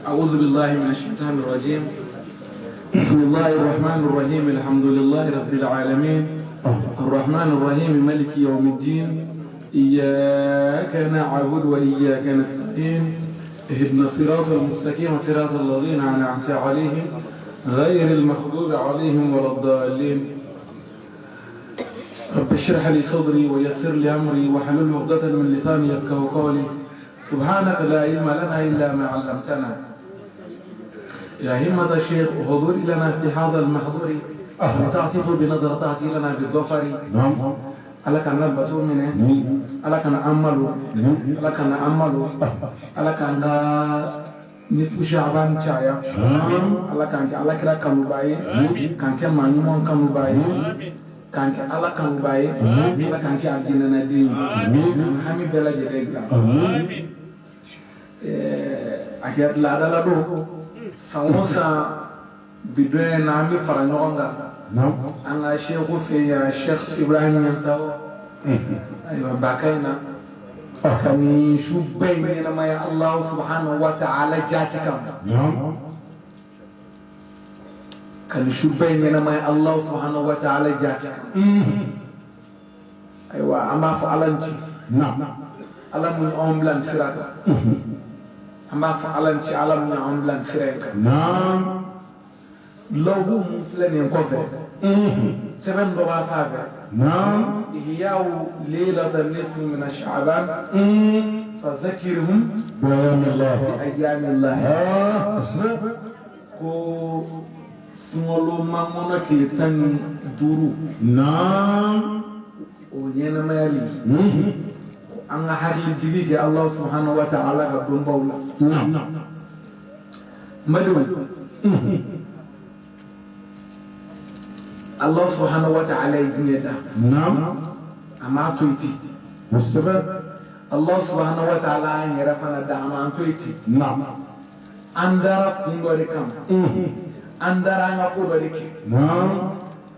أعوذ بالله من الشيطان الرجيم. بسم الله الرحمن الرحيم. الحمد لله رب العالمين الرحمن الرحيم مالك يوم الدين. إياك نعبد وإياك نستعين. اهدنا الصراط المستقيم صراط الذين أنعمت عليهم غير المغضوب عليهم ولا الضالين. رب اشرح لي صدري ويسر لي أمري واحلل عقدة من لساني يفقهوا قولي. سبحانك لا علم لنا إلا ما علمتنا. يا همة الشيخ حضور لنا في هذا المحضور لتعطف بنظرة تأتي لنا بالظفر. ألا كان نبتو منه ألا كان أملو ألا كان أملو ألا كان نصف شعبان شايا ألا كان ألا كلا كانوا باي كان كمانيون كانوا باي كان ألا كانوا باي ألا كان كأجينا ندين همي بلا جريلا أكيد لا لا لا دو ساموسا بدون نامي فرنجونغا أنا شيخ في الشيخ إبراهيم ينتهو أيوة باكينا كان يشوف بيننا ما يا الله سبحانه وتعالى جاتكم كان يشوف بيننا ما يا الله سبحانه وتعالى جاتكم أيوة أما فعلنتي ألم يعملن سراك أما فعلنتي ألم يعملن سراك لو هو مسلم ينقفه سبب دوا فاجر إحياء ليلة النصف من الشعبان فذكرهم بأيام الله كو سمولو مامونا كيتان دورو وينا مالي أنا حاجة جديدة الله سبحانه وتعالى قبل بولا مدو الله سبحانه وتعالى يدنيدا أما تويتي الله سبحانه وتعالى يرفعنا دعما تويتي أندرا كندوريكم أندرا نقولوريك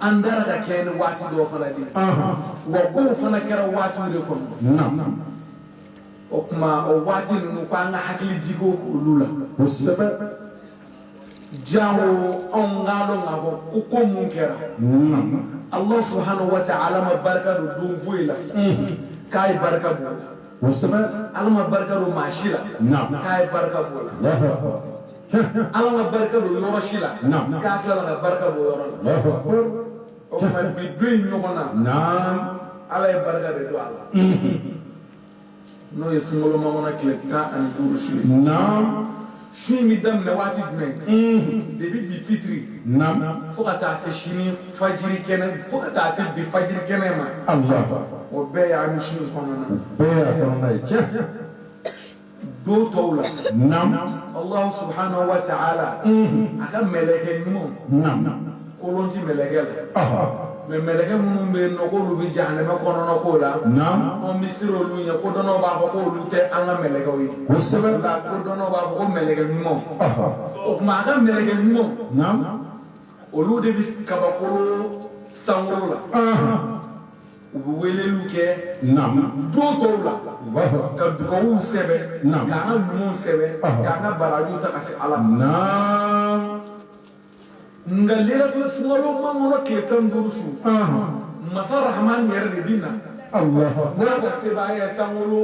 أندرا كين واتي دو فنادي وقو فنكر واتي لكم وكما واتي نقانا حكي جيكو لولا jawo on ngalo ngabo ko munkera Allah subhanahu wa ta'ala ma barka do dum fuila kai barka bo musaba Allah ma barka do mashila kai barka bo Allah ma barka do yorashila ka kala barka bo yorona o ma bi duin nyomona Allah barka do Allah no yesungolo mamona klekta an durushi شو ميدم نواتي دمين دبي بفطري فقط عفشيني فجري كنا فقط عفل بفجر كنا ما الله وبيع مشين كنا بيع دو تولا الله سبحانه وتعالى أكمل ملك النوم كلون تي ملك من ملك منهم بين نقول بجهنم كنا نقولا هم مسيروا لون يقولون بابا قولوا تي أنا ملك وين لا قولون بابا قول ملك النوم وما كان ملك النوم ولو ده بس كبقولوا سامولا وبويلو كه دو تولا كدكوا سبب كأنا نمو سبب كأنا بارجو تكاسي على ngalira ko sumalo mangono ketan durusu masar rahman yerdina Allah wala ko sebaya sangolo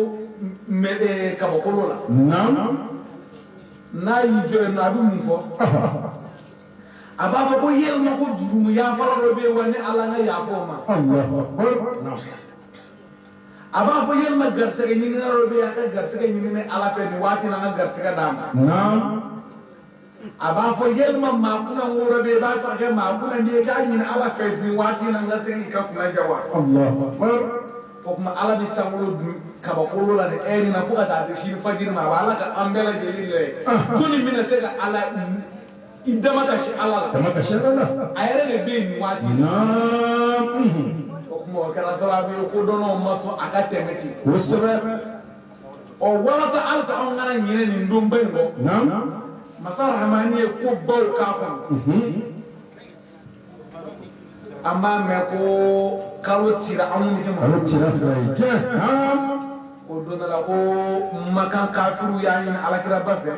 mede kabokolola na yijo na du mufo aba fa ko yel na ko jurumu ya fara robe wani ala nga ya foma Allah aba fa yel ma garse ga nyini na robe ya ka garse ga nyini ne ala fe ni wati na garse ga dam aba fo yelma makuna ngora be ba fa ke makuna ndi ka ni ala fe fi wati na ngase ni ka kuna jawa Allahu akbar ko kuma ala bi sangolo ka ba ko la de eri na fuka ta shi fajir ma wala ka ambela jelile tuni mina se ka ala idama ka shi ala dama ka shi ala ayere ne be ni wati ko kuma kala sala be ko dono maso aka temeti usbe o wala ta alfa on ngana nyine ni ndombe ngo masar hamani ko baw ka ko amma me ko karotira amun ke ma karotira fay ko dona la ko makan kafiru yani ala kira bafe